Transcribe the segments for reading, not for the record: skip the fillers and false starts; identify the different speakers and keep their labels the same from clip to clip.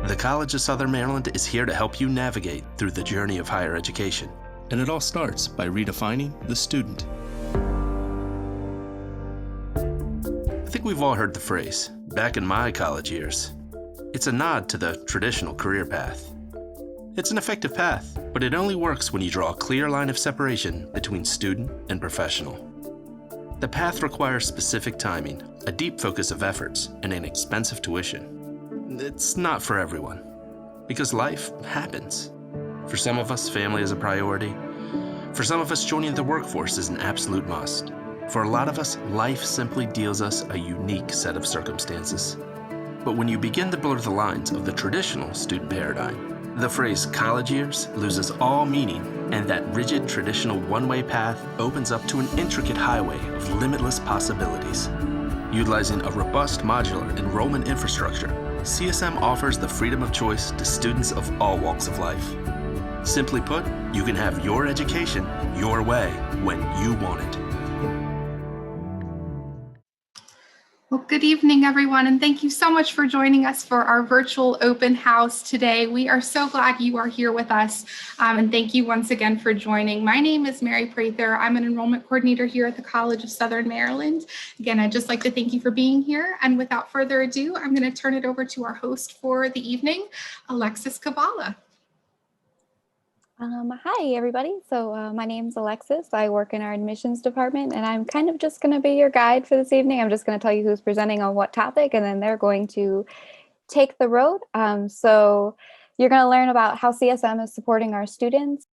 Speaker 1: The College of Southern Maryland is here to help you navigate through the journey of higher education. And it all starts by redefining the student. I think we've all heard the phrase, back in my college years. It's a nod to the traditional career path. It's an effective path, but it only works when you draw a clear line of separation between student and professional. The path requires specific timing, a deep focus of efforts, and an expensive tuition. It's not for everyone, because life happens. For some of us, family is a priority. For some of us, joining the workforce is an absolute must. For a lot of us, life simply deals us a unique set of circumstances. But when you begin to blur the lines of the traditional student paradigm, the phrase college years loses all meaning, and that rigid traditional one-way path opens up to an intricate highway of limitless possibilities. Utilizing a robust modular enrollment infrastructure, CSM offers the freedom of choice to students of all walks of life. Simply put, you can have your education your way when you want it.
Speaker 2: Well, good evening, everyone, and thank you so much for joining us for our virtual open house today. We are so glad you are here with us, and thank you once again for joining. My name is Mary Prather. I'm an enrollment coordinator here at the College of Southern Maryland. Again, I'd just like to thank you for being here, and without further ado, I'm going to turn it over to our host for the evening, Alexis Kavala.
Speaker 3: Hi, everybody. So my name's Alexis. I work in our admissions department, and I'm kind of just going to be your guide for this evening. I'm just going to tell you who's presenting on what topic, and then they're going to take the road. So you're going to learn about how CSM is supporting our students.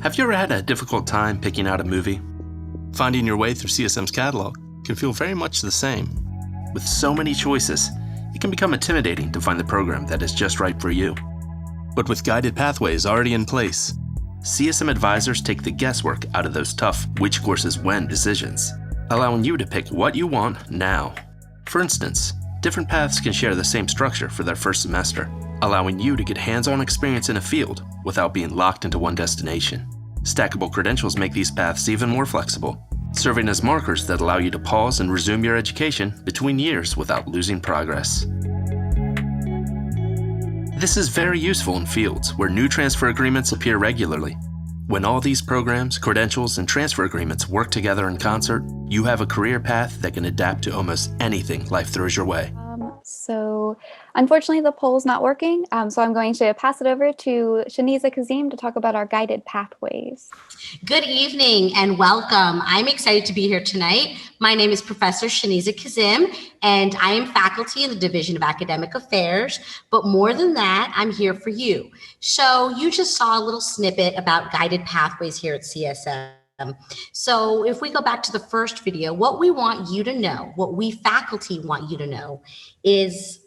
Speaker 1: Have you ever had a difficult time picking out a movie? Finding your way through CSM's catalog can feel very much the same. With so many choices, it can become intimidating to find the program that is just right for you. But with guided pathways already in place, CSM advisors take the guesswork out of those tough which courses when decisions, allowing you to pick what you want now. For instance, different paths can share the same structure for their first semester, allowing you to get hands-on experience in a field without being locked into one destination. Stackable credentials make these paths even more flexible, serving as markers that allow you to pause and resume your education between years without losing progress. This is very useful in fields where new transfer agreements appear regularly. When all these programs, credentials, and transfer agreements work together in concert, you have a career path that can adapt to almost anything life throws your way.
Speaker 3: So unfortunately, the poll's not working, so I'm going to pass it over to Shaniza Kazim to talk about our guided pathways.
Speaker 4: Good evening and welcome. I'm excited to be here tonight. My name is Professor Shaniza Kazim, and I am faculty in the Division of Academic Affairs. But more than that, I'm here for you. So you just saw a little snippet about guided pathways here at CSM. So if we go back to the first video, what we want you to know, what we faculty want you to know is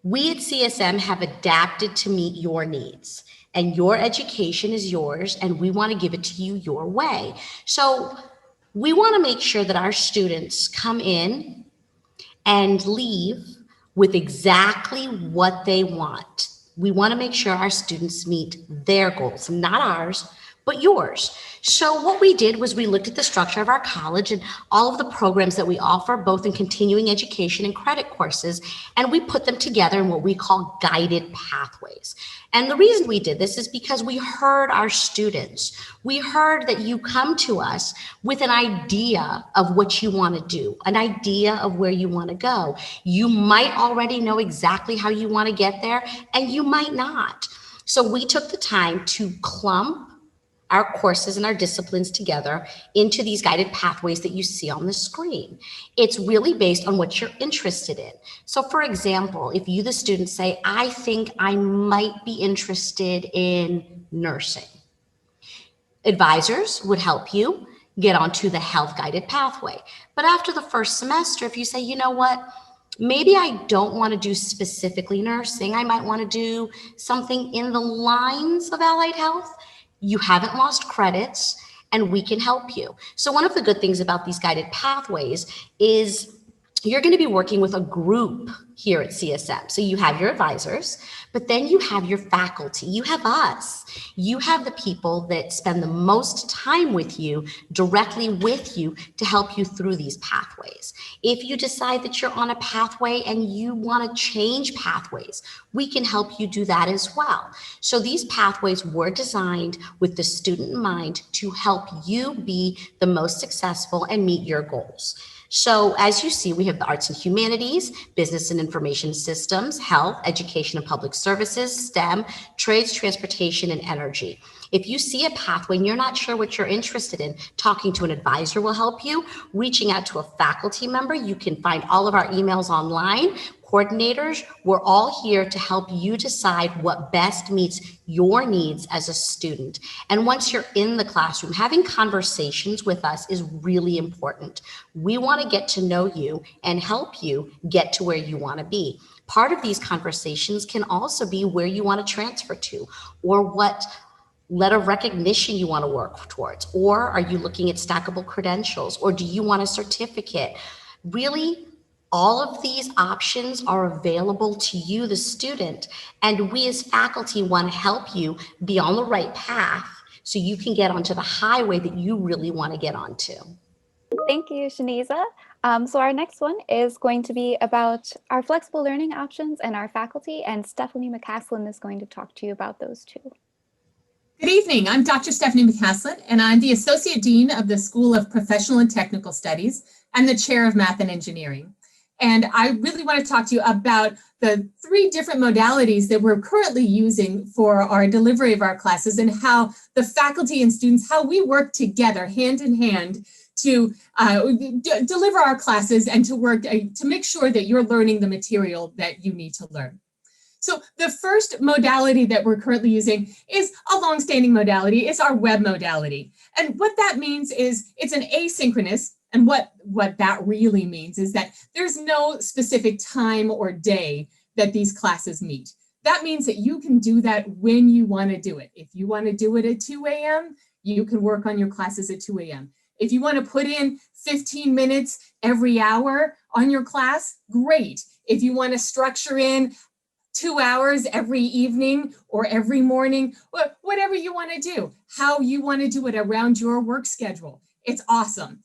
Speaker 4: we at CSM have adapted to meet your needs, and your education is yours, and we want to give it to you your way. So we want to make sure that our students come in and leave with exactly what they want. We want to make sure our students meet their goals, not ours, but yours. So what we did was we looked at the structure of our college and all of the programs that we offer, both in continuing education and credit courses, and we put them together in what we call guided pathways. And the reason we did this is because we heard our students. We heard that you come to us with an idea of what you want to do, an idea of where you want to go. You might already know exactly how you want to get there, and you might not. So we took the time to clump our courses and our disciplines together into these guided pathways that you see on the screen. It's really based on what you're interested in. So for example, if you, the student, say, I think I might be interested in nursing, advisors would help you get onto the health guided pathway. But after the first semester, if you say, you know what, maybe I don't want to do specifically nursing, I might want to do something in the lines of allied health, you haven't lost credits, and we can help you. So one of the good things about these guided pathways is you're going to be working with a group here at CSM. So you have your advisors, but then you have your faculty, you have us, you have the people that spend the most time with you, directly with you, to help you through these pathways. If you decide that you're on a pathway and you want to change pathways, we can help you do that as well. So these pathways were designed with the student in mind to help you be the most successful and meet your goals. So as you see, we have the arts and humanities, business and information systems, health, education and public services, STEM, trades, transportation, and energy. If you see a pathway and you're not sure what you're interested in, talking to an advisor will help you. Reaching out to a faculty member, you can find all of our emails online. Coordinators, we're all here to help you decide what best meets your needs as a student. And once you're in the classroom, having conversations with us is really important. We want to get to know you and help you get to where you want to be. Part of these conversations can also be where you want to transfer to, or what letter of recognition you want to work towards, or are you looking at stackable credentials, or do you want a certificate? Really, all of these options are available to you, the student, and we as faculty want to help you be on the right path so you can get onto the highway that you really want to get onto.
Speaker 3: Thank you, Shaniza. So our next one is going to be about our flexible learning options and our faculty, and Stephanie McCaslin is going to talk to you about those too.
Speaker 5: Good evening. I'm Dr. Stephanie McCaslin, and I'm the Associate Dean of the School of Professional and Technical Studies and the Chair of Math and Engineering. And I really want to talk to you about the 3 different modalities that we're currently using for our delivery of our classes, and how the faculty and students, how we work together hand in hand to deliver our classes and to work to make sure that you're learning the material that you need to learn. So the first modality that we're currently using is a longstanding modality. It's our web modality. And what that means is it's an asynchronous, and what that really means is that there's no specific time or day that these classes meet. That means that you can do that when you want to do it. If you want to do it at 2 a.m., you can work on your classes at 2 a.m. If you want to put in 15 minutes every hour on your class, great. If you want to structure in 2 hours every evening or every morning, whatever you want to do, how you want to do it around your work schedule, it's awesome.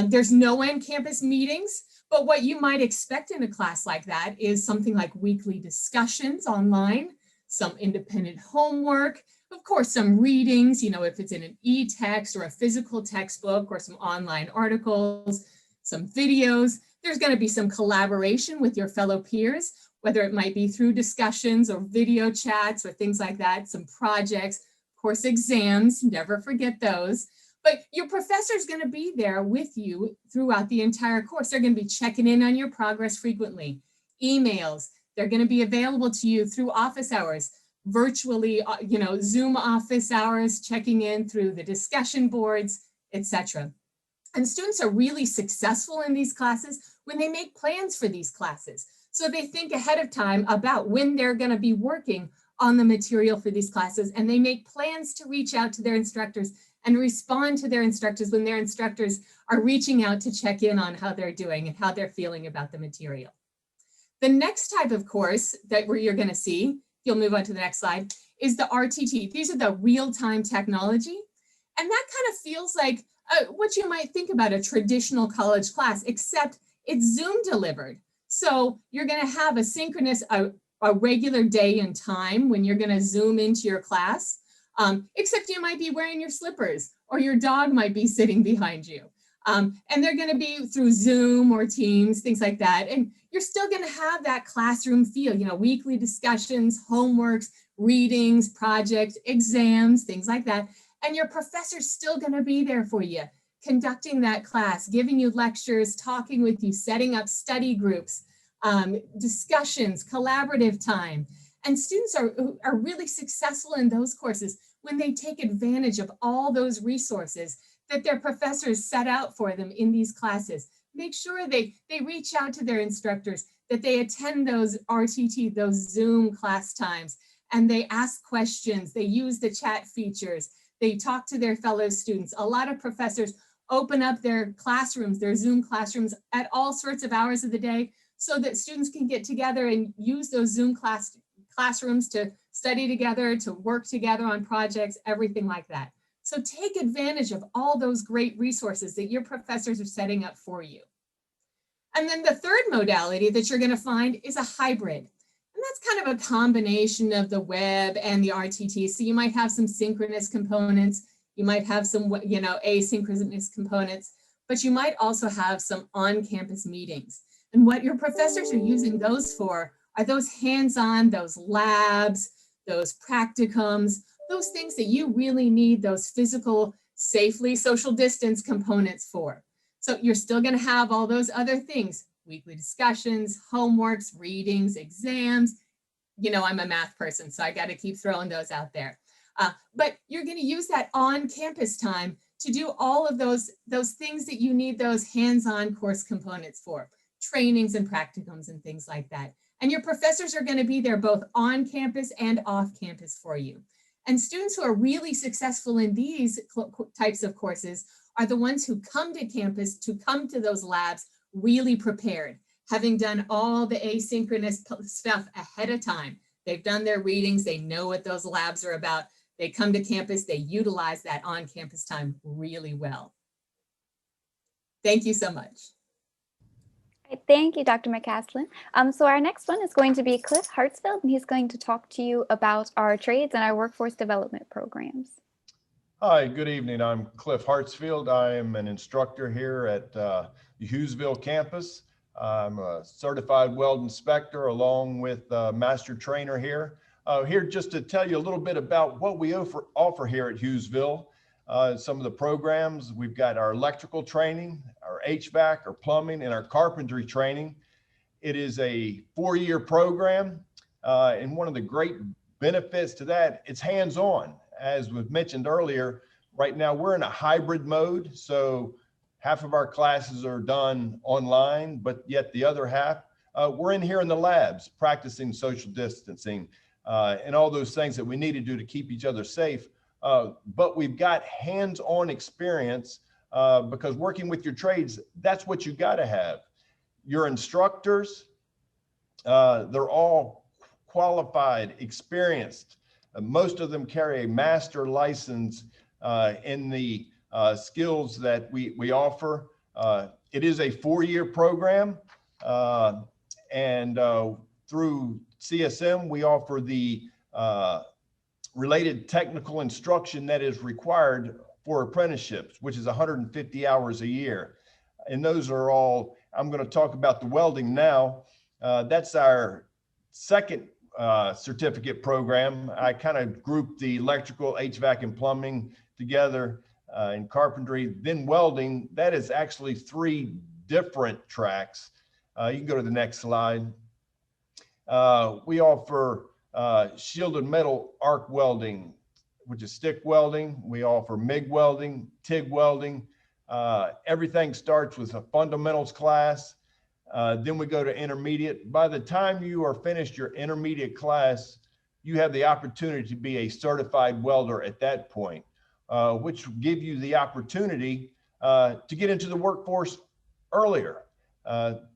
Speaker 5: There's no on-campus meetings, but what you might expect in a class like that is something like weekly discussions online, some independent homework, of course, some readings, if it's in an e-text or a physical textbook, or some online articles, some videos. There's going to be some collaboration with your fellow peers, whether it might be through discussions or video chats or things like that, some projects, of course, exams, never forget those. But your professor is going to be there with you throughout the entire course. They're going to be checking in on your progress frequently. Emails, they're going to be available to you through office hours, virtually, Zoom office hours, checking in through the discussion boards, etc. And students are really successful in these classes when they make plans for these classes. So they think ahead of time about when they're going to be working on the material for these classes, and they make plans to reach out to their instructors and respond to their instructors when their instructors are reaching out to check in on how they're doing and how they're feeling about the material. The next type of course that you're going to see, you'll move on to the next slide, is the RTT. These are the real-time technology. And that kind of feels like what you might think about a traditional college class, except it's Zoom delivered. So you're going to have a synchronous, a regular day and time when you're going to Zoom into your class, except you might be wearing your slippers, or your dog might be sitting behind you. And they're going to be through Zoom or Teams, things like that. And you're still going to have that classroom feel, weekly discussions, homeworks, readings, projects, exams, things like that. And your professor's still going to be there for you, conducting that class, giving you lectures, talking with you, setting up study groups, discussions, collaborative time. And students are really successful in those courses when they take advantage of all those resources that their professors set out for them in these classes. Make sure they reach out to their instructors, that they attend those RTT, those Zoom class times, and they ask questions, they use the chat features, they talk to their fellow students. A lot of professors open up their classrooms, their Zoom classrooms at all sorts of hours of the day so that students can get together and use those Zoom classrooms to study together, to work together on projects, everything like that. So take advantage of all those great resources that your professors are setting up for you. And then the third modality that you're going to find is a hybrid. And that's kind of a combination of the web and the RTT. So you might have some synchronous components, you might have some, asynchronous components, but you might also have some on-campus meetings. And what your professors are using those for are those hands-on, those labs, those practicums, those things that you really need those physical, safely social distance components for. So you're still going to have all those other things, weekly discussions, homeworks, readings, exams. I'm a math person, so I got to keep throwing those out there. But you're going to use that on-campus time to do all of those things that you need those hands-on course components for, trainings and practicums and things like that. And your professors are going to be there both on campus and off campus for you. And students who are really successful in these types of courses are the ones who come to campus, to come to those labs really prepared, having done all the asynchronous stuff ahead of time. They've done their readings, they know what those labs are about. They come to campus, they utilize that on-campus time really well. Thank you so much.
Speaker 3: Thank you, Dr. McCaslin. So our next one is going to be Cliff Hartsfield, and he's going to talk to you about our trades and our workforce development programs.
Speaker 6: Hi, good evening. I'm Cliff Hartsfield. I am an instructor here at the Hughesville campus. I'm a certified weld inspector along with a master trainer here. Here just to tell you a little bit about what we offer here at Hughesville. Some of the programs, we've got our electrical training, our HVAC, our plumbing, and our carpentry training. It is a 4-year program, and one of the great benefits to that, it's hands-on. As was mentioned earlier, right now we're in a hybrid mode, so half of our classes are done online, but yet the other half, we're in here in the labs practicing social distancing and all those things that we need to do to keep each other safe. But we've got hands-on experience because working with your trades, that's what you got to have. Your instructors, they're all qualified, experienced. Most of them carry a master license in the skills that we offer. It is a 4-year program, and through CSM, we offer the related technical instruction that is required for apprenticeships, which is 150 hours a year. And those are all, I'm going to talk about the welding now. That's our second certificate program. I kind of grouped the electrical, HVAC, and plumbing together in carpentry. Then welding, that is actually 3 different tracks. You can go to the next slide. We offer shielded metal arc welding, which is stick welding. We offer MIG welding, TIG welding. Everything starts with a fundamentals class. Then we go to intermediate. By the time you are finished your intermediate class, you have the opportunity to be a certified welder at that point, which will give you the opportunity to get into the workforce earlier.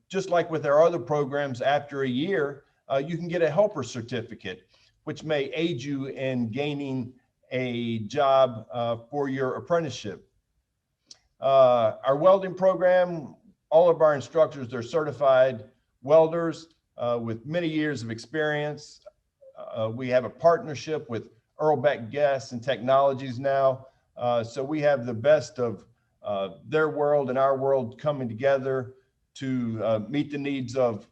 Speaker 6: Just like with our other programs, after a year, you can get a helper certificate, which may aid you in gaining a job for your apprenticeship. Our welding program, all of our instructors, they're certified welders with many years of experience. We have a partnership with Earlbeck Gas and Technologies now. So we have the best of their world and our world coming together to meet the needs of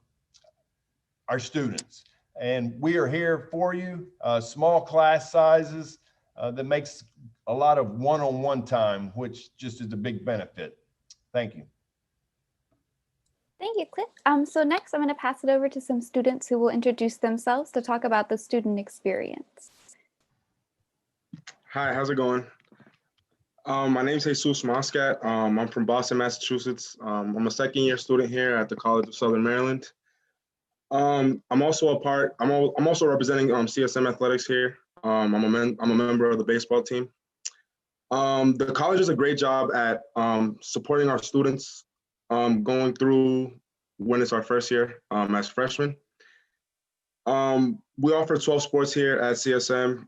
Speaker 6: our students. And we are here for you, small class sizes that makes a lot of one-on-one time, which just is a big benefit. Thank you.
Speaker 3: Thank you, Cliff. So next I'm going to pass it over to some students who will introduce themselves to talk about the student experience.
Speaker 7: Hi, how's it going? My name is Jesus Moscat. I'm from Boston, Massachusetts. I'm a second-year student here at the College of Southern Maryland. I'm also representing CSM athletics here. I'm a member of the baseball team. The college does a great job at supporting our students going through when it's our first year as freshmen. We offer 12 sports here at CSM.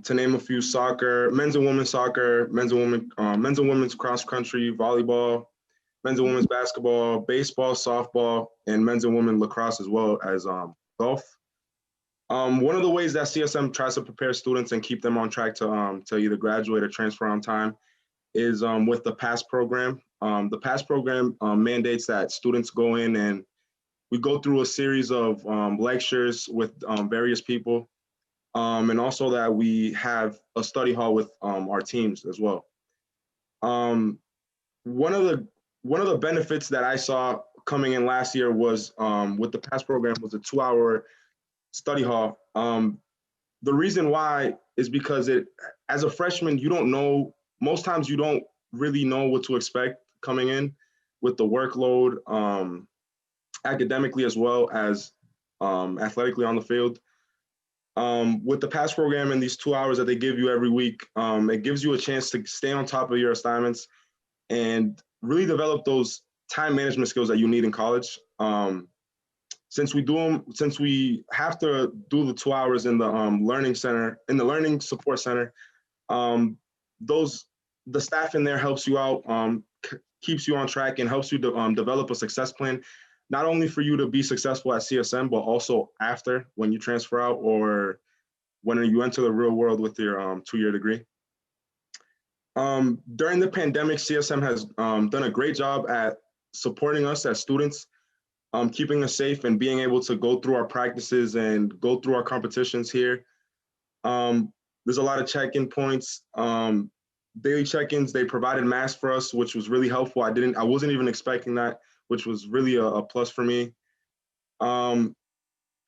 Speaker 7: To name a few: soccer, men's and women's soccer, men's and women's cross country, volleyball, men's and women's basketball, baseball, softball, and men's and women's lacrosse, as well as golf. One of the ways that CSM tries to prepare students and keep them on track to either graduate or transfer on time is with the PASS program. The PASS program mandates that students go in and we go through a series of lectures with various people, and also that we have a study hall with our teams as well. One of the benefits that I saw coming in last year was with the PASS program was a 2-hour study hall. The reason why is because as a freshman, you don't know, most times you don't really know what to expect coming in with the workload, academically as well as athletically on the field. With the PASS program and these 2 hours that they give you every week, it gives you a chance to stay on top of your assignments and really develop those time management skills that you need in college. Since we have to do the 2 hours in the learning center, in the learning support center, the staff in there helps you out, keeps you on track, and helps you to develop a success plan, not only for you to be successful at CSM, but also after, when you transfer out or when you enter the real world with your 2-year degree. During the pandemic, CSM has done a great job at supporting us as students, keeping us safe and being able to go through our practices and go through our competitions here. There's a lot of check-in points, daily check-ins. They provided masks for us, which was really helpful. I wasn't even expecting that, which was really a plus for me. And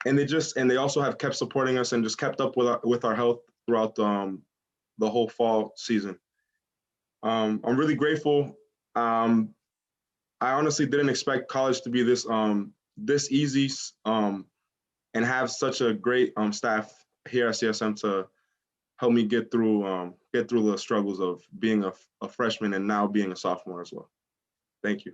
Speaker 7: they also have kept supporting us and just kept up with our health throughout the whole fall season. I'm really grateful. I honestly didn't expect college to be this easy, and have such a great staff here at CSM to help me get through the struggles of being a freshman and now being a sophomore as well. Thank you.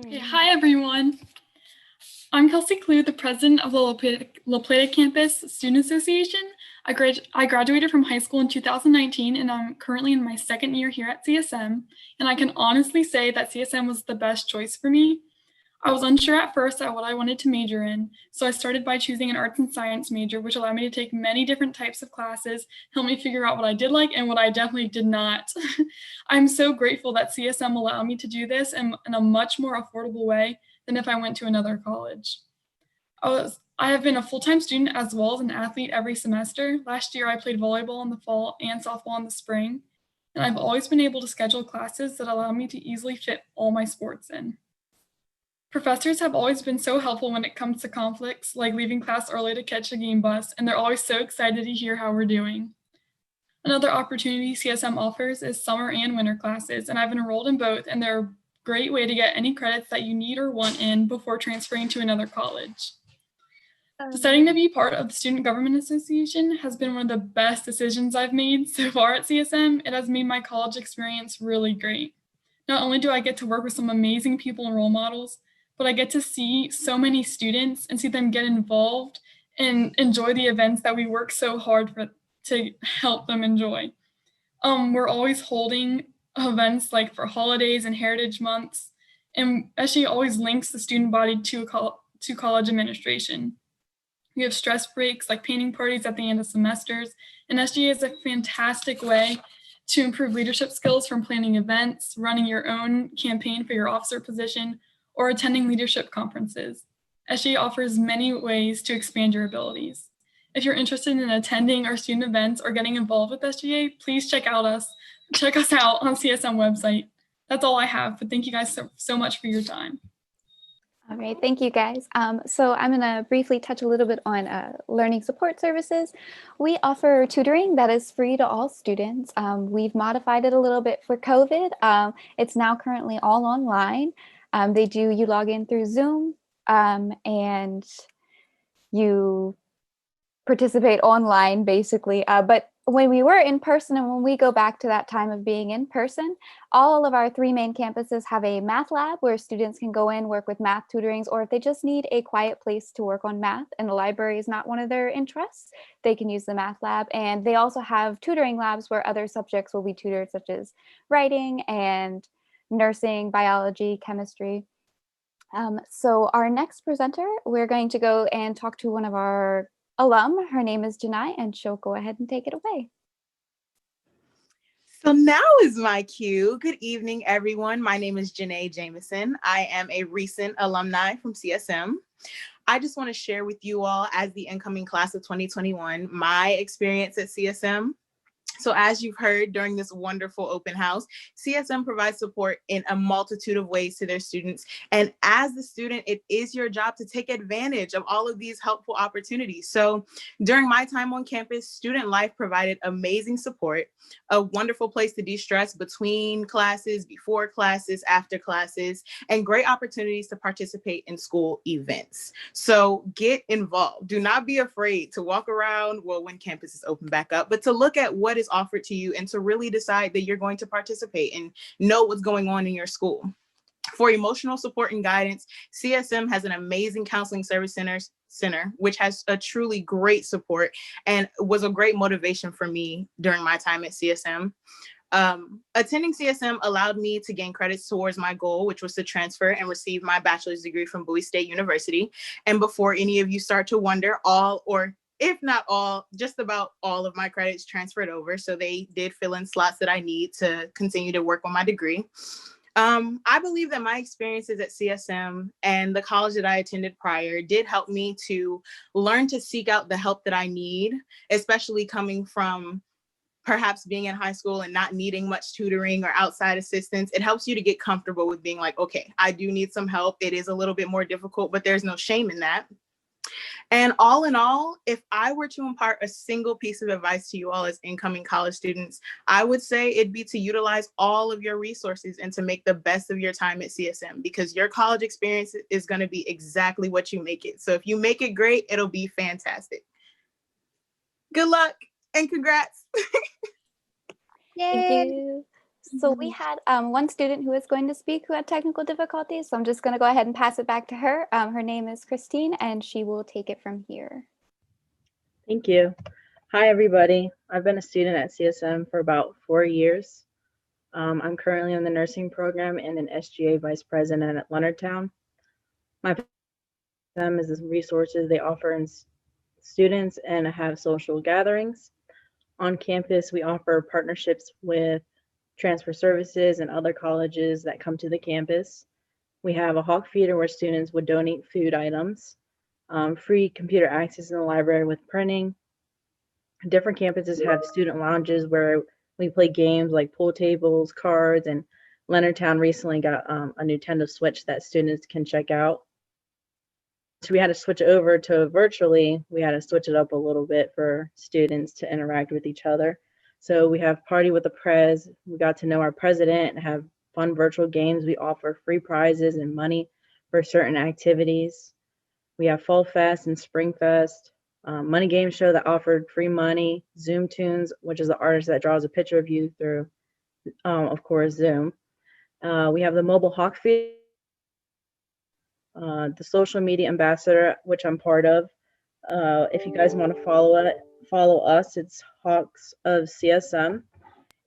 Speaker 8: Okay, hi everyone. I'm Kelsey Clue, the president of the La Plata Campus Student Association. I graduated from high school in 2019, and I'm currently in my second year here at CSM. And I can honestly say that CSM was the best choice for me. I was unsure at first at what I wanted to major in, so I started by choosing an arts and science major, which allowed me to take many different types of classes, helped me figure out what I did like and what I definitely did not. I'm so grateful that CSM allowed me to do this in a much more affordable way than if I went to another college. I have been a full-time student as well as an athlete every semester. Last year, I played volleyball in the fall and softball in the spring, and I've always been able to schedule classes that allow me to easily fit all my sports in. Professors have always been so helpful when it comes to conflicts, like leaving class early to catch a game bus, and they're always so excited to hear how we're doing. Another opportunity CSM offers is summer and winter classes, and I've enrolled in both, and they're a great way to get any credits that you need or want in before transferring to another college. Deciding to be part of the Student Government Association has been one of the best decisions I've made so far at CSM. It has made my college experience really great. Not only do I get to work with some amazing people and role models, but I get to see so many students and see them get involved and enjoy the events that we work so hard to help them enjoy. We're always holding events like for holidays and heritage months, and SGA always links the student body to college administration. We have stress breaks like painting parties at the end of semesters, and SGA is a fantastic way to improve leadership skills from planning events, running your own campaign for your officer position, or attending leadership conferences. SGA offers many ways to expand your abilities. If you're interested in attending our student events or getting involved with SGA, please check us out on CSM website. That's all I have, but thank you guys so much for your time.
Speaker 3: All right, thank you guys. So I'm going to briefly touch a little bit on learning support services. We offer tutoring that is free to all students. We've modified it a little bit for COVID. It's now currently all online. You log in through Zoom, and you participate online basically. But when we were in person and when we go back to that time of being in person, all of our 3 main campuses have a math lab where students can go in, work with math tutorings, or if they just need a quiet place to work on math and the library is not one of their interests, they can use the math lab. And they also have tutoring labs where other subjects will be tutored, such as writing and nursing, biology, chemistry. So our next presenter, we're going to go and talk to one of our alum. Her name is Janai, and she'll go ahead and take it away.
Speaker 9: So now is my cue. Good evening, everyone. My name is Janae Jameson. I am a recent alumni from CSM. I just want to share with you all, as the incoming class of 2021, my experience at CSM. So as you've heard during this wonderful open house, CSM provides support in a multitude of ways to their students. And as the student, it is your job to take advantage of all of these helpful opportunities. So during my time on campus, Student Life provided amazing support, a wonderful place to de-stress between classes, before classes, after classes, and great opportunities to participate in school events. So get involved. Do not be afraid to walk around, well, when campus is open back up, but to look at what is offered to you and to really decide that you're going to participate and know what's going on in your school. For emotional support and guidance, CSM has an amazing counseling service center, which has a truly great support and was a great motivation for me during my time at CSM. Attending CSM allowed me to gain credits towards my goal, which was to transfer and receive my bachelor's degree from Bowie State University. And before any of you start to wonder, all, or if not all, just about all of my credits transferred over. So they did fill in slots that I need to continue to work on my degree. I believe that my experiences at CSM and the college that I attended prior did help me to learn to seek out the help that I need, especially coming from perhaps being in high school and not needing much tutoring or outside assistance. It helps you to get comfortable with being like, okay, I do need some help. It is a little bit more difficult, but there's no shame in that. And all in all, if I were to impart a single piece of advice to you all as incoming college students, I would say it'd be to utilize all of your resources and to make the best of your time at CSM, because your college experience is going to be exactly what you make it. So if you make it great, it'll be fantastic. Good luck and congrats.
Speaker 3: Thank you. So we had one student who is going to speak who had technical difficulties. So I'm just going to go ahead and pass it back to her. Her name is Christine, and she will take it from here.
Speaker 10: Thank you. Hi, everybody. I've been a student at CSM for about 4 years. I'm currently in the nursing program and an SGA vice president at Leonardtown. My CSM is the resources they offer in students and have social gatherings. On campus, we offer partnerships with transfer services and other colleges that come to the campus. We have a hawk feeder where students would donate food items, free computer access in the library with printing. Different campuses have student lounges where we play games like pool tables, cards, and Leonardtown recently got a Nintendo Switch that students can check out. So we had to switch over to virtually. We had to switch it up a little bit for students to interact with each other. So we have Party with the Prez. We got to know our president and have fun virtual games. We offer free prizes and money for certain activities. We have Fall Fest and Spring Fest, money game show that offered free money, Zoom Tunes, which is the artist that draws a picture of you through, of course, Zoom. We have the Mobile Hawk Feed, the social media ambassador, which I'm part of. If you guys want to follow us, it's Hawks of CSM.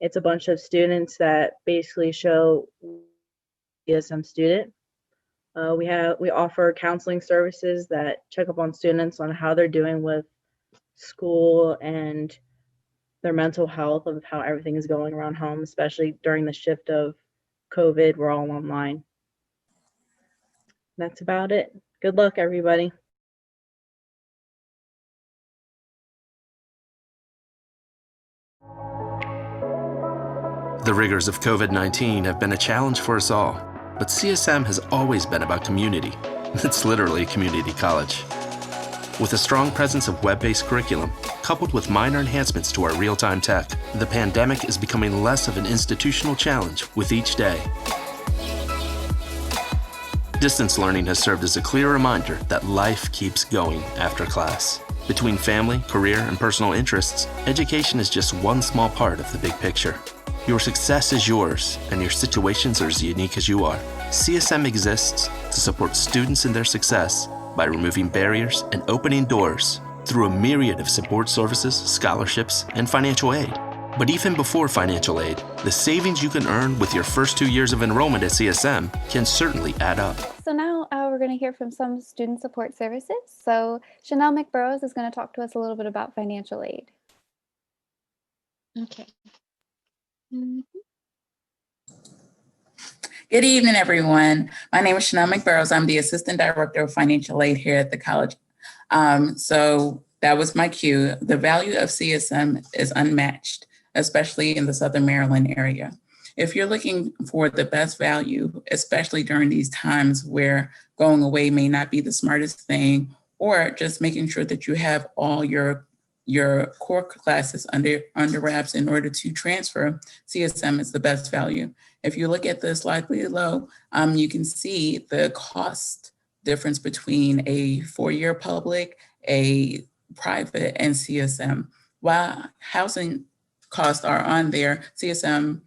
Speaker 10: It's a bunch of students that basically show CSM student. We offer counseling services that check up on students on how they're doing with school and their mental health, of how everything is going around home, especially during the shift of COVID. We're all online. That's about it. Good luck, everybody.
Speaker 1: The rigors of COVID-19 have been a challenge for us all, but CSM has always been about community. It's literally a community college. With a strong presence of web-based curriculum, coupled with minor enhancements to our real-time tech, the pandemic is becoming less of an institutional challenge with each day. Distance learning has served as a clear reminder that life keeps going after class. Between family, career, and personal interests, education is just one small part of the big picture. Your success is yours, and your situations are as unique as you are. CSM exists to support students in their success by removing barriers and opening doors through a myriad of support services, scholarships, and financial aid. But even before financial aid, the savings you can earn with your first 2 years of enrollment at CSM can certainly add up.
Speaker 3: So now we're going to hear from some student support services. So Chanel McBurrows is going to talk to us a little bit about financial aid.
Speaker 11: Okay. Good evening, everyone. My name is Chanel McBurrows. I'm the Assistant Director of Financial Aid here at the college. So that was my cue. The value of CSM is unmatched, especially in the Southern Maryland area. If you're looking for the best value, especially during these times where going away may not be the smartest thing, or just making sure that you have all your core classes under wraps in order to transfer, CSM is the best value. If you look at the slide below, you can see the cost difference between a four-year public, a private, and CSM. While housing costs are on there, CSM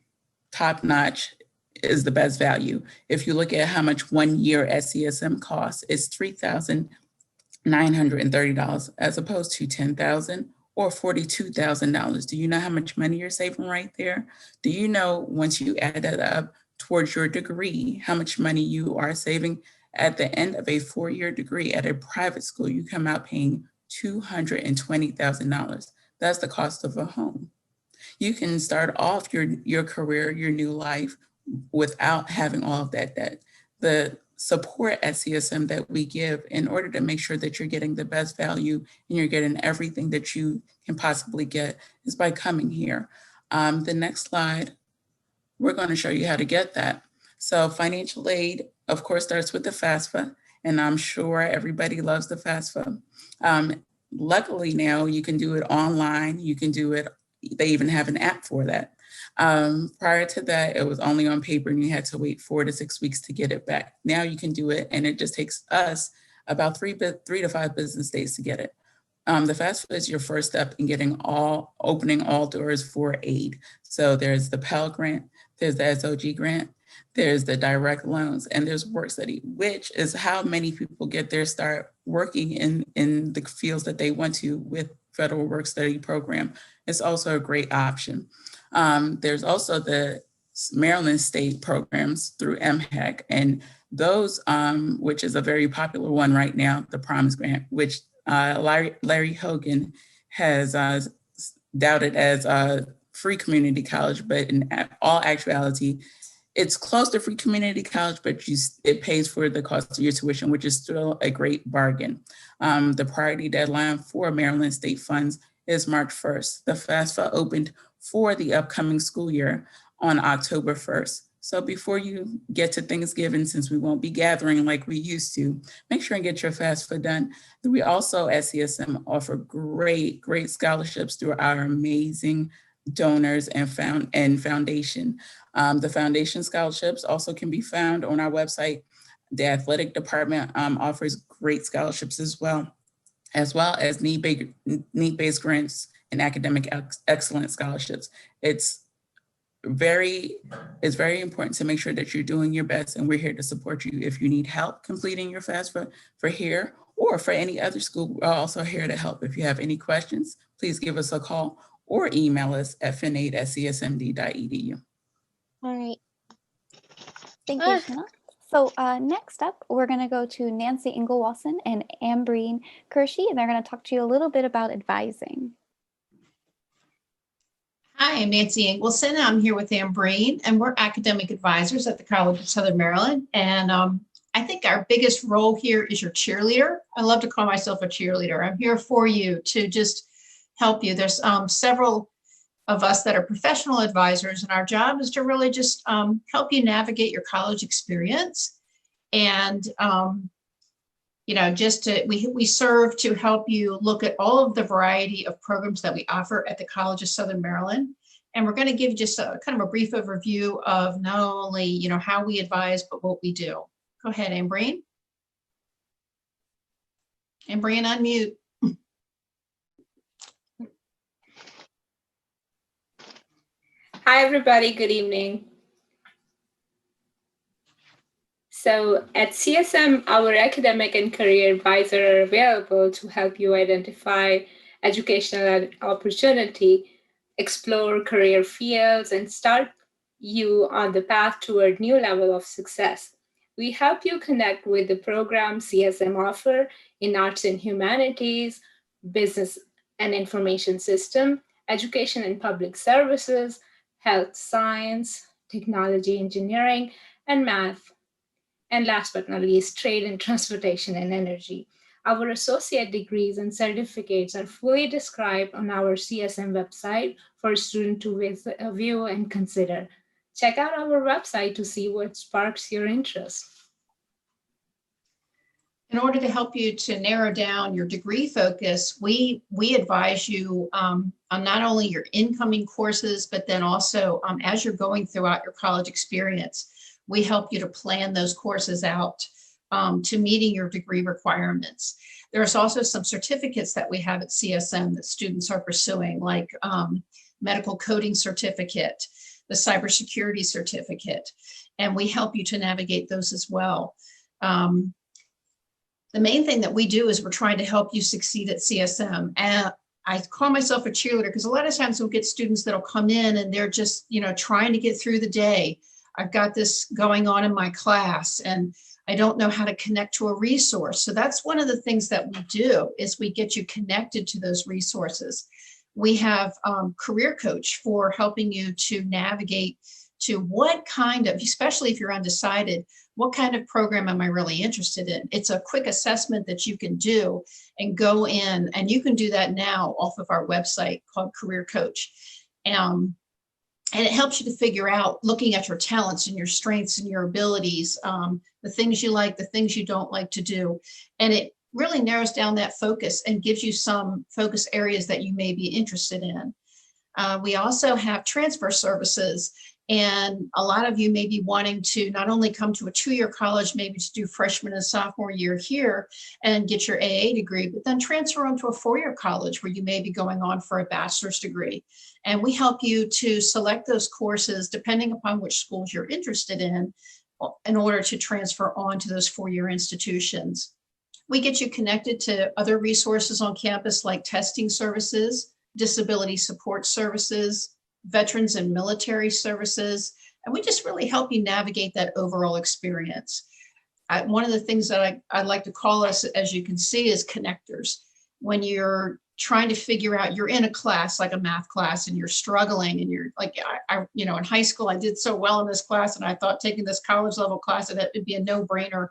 Speaker 11: top-notch is the best value. If you look at how much 1 year at CSM costs, it's $3,930 as opposed to $10,000 or $42,000. Do you know how much money you're saving right there? Do you know once you add that up towards your degree, how much money you are saving? At the end of a four-year degree at a private school, you come out paying $220,000. That's the cost of a home. You can start off your career, your new life, without having all of that debt. The support at CSM that we give in order to make sure that you're getting the best value and you're getting everything that you can possibly get is by coming here. The next slide, we're going to show you how to get that. So financial aid, of course, starts with the FAFSA, and I'm sure everybody loves the FAFSA. Luckily now you can do it online. You can do it, they even have an app for that. Prior to that, it was only on paper and you had to wait 4 to 6 weeks to get it back. Now you can do it and it just takes us about 3 to 5 business days to get it. The FAFSA is your first step in opening all doors for aid. So there's the Pell Grant, there's the SOG grant, there's the direct loans, and there's work study, which is how many people get their start working in the fields that they want to with federal work study program. It's also a great option. There's also the Maryland state programs through MHEC, and those, which is a very popular one right now, the Promise Grant, which Larry Hogan has doubted as a free community college, but in all actuality, it's close to free community college, but it pays for the cost of your tuition, which is still a great bargain. The priority deadline for Maryland state funds is March 1st. The FAFSA opened for the upcoming school year on October 1st. So before you get to Thanksgiving, since we won't be gathering like we used to, make sure and get your FAFSA done. We also at CSM offer great scholarships through our amazing donors and foundation. The foundation scholarships also can be found on our website. The athletic department offers great scholarships as well as need-based grants and academic excellence scholarships. It's very important to make sure that you're doing your best, and we're here to support you. If you need help completing your FAFSA for here or for any other school, we're also here to help. If you have any questions, please give us a call or email us at finaid@csmd.edu.
Speaker 3: All right. Thank you, Shana. So next up, we're going to go to Nancy Engelwalson and Ambreen Kershey, and they're going to talk to you a little bit about advising.
Speaker 12: Hi, I'm Nancy Engelson. I'm here with Ambreen, and we're academic advisors at the College of Southern Maryland. And I think our biggest role here is your cheerleader. I love to call myself a cheerleader. I'm here for you to just help you. There's several of us that are professional advisors, and our job is to really just help you navigate your college experience. And we serve to help you look at all of the variety of programs that we offer at the College of Southern Maryland. And we're going to give just a kind of a brief overview of not only how we advise, but what we do. Go ahead, Ambreen. Ambreen, unmute.
Speaker 13: Hi, everybody. Good evening. So at CSM, our academic and career advisor are available to help you identify educational opportunity, explore career fields, and start you on the path toward new level of success. We help you connect with the program CSM offer in arts and humanities, business and information system, education and public services, health science, technology engineering, and math. And last but not least, trade and transportation and energy. Our associate degrees and certificates are fully described on our CSM website for a student to view and consider. Check out our website to see what sparks your interest.
Speaker 12: In order to help you to narrow down your degree focus, we advise you on not only your incoming courses, but then also as you're going throughout your college experience, we help you to plan those courses out to meeting your degree requirements. There's also some certificates that we have at CSM that students are pursuing, like medical coding certificate, the cybersecurity certificate, and we help you to navigate those as well. The main thing that we do is we're trying to help you succeed at CSM. And I call myself a cheerleader because a lot of times we'll get students that'll come in and they're just, trying to get through the day. I've got this going on in my class and I don't know how to connect to a resource. So that's one of the things that we do is we get you connected to those resources. We have career coach for helping you to navigate to what kind of, especially if you're undecided, what kind of program am I really interested in? It's a quick assessment that you can do and go in, and you can do that now off of our website called Career Coach. And it helps you to figure out, looking at your talents and your strengths and your abilities, the things you like, the things you don't like to do. And it really narrows down that focus and gives you some focus areas that you may be interested in. We also have transfer services. And a lot of you may be wanting to not only come to a 2-year college, maybe to do freshman and sophomore year here and get your AA degree, but then transfer on to a 4-year college where you may be going on for a bachelor's degree. And we help you to select those courses depending upon which schools you're interested in order to transfer on to those 4-year institutions. We get you connected to other resources on campus like testing services, disability support services, veterans and military services, and we just really help you navigate that overall experience. One of the things that I like to call us, as you can see, is connectors. When you're trying to figure out, you're in a class like a math class and you're struggling and you're like, in high school, I did so well in this class and I thought taking this college level class, it'd be a no-brainer.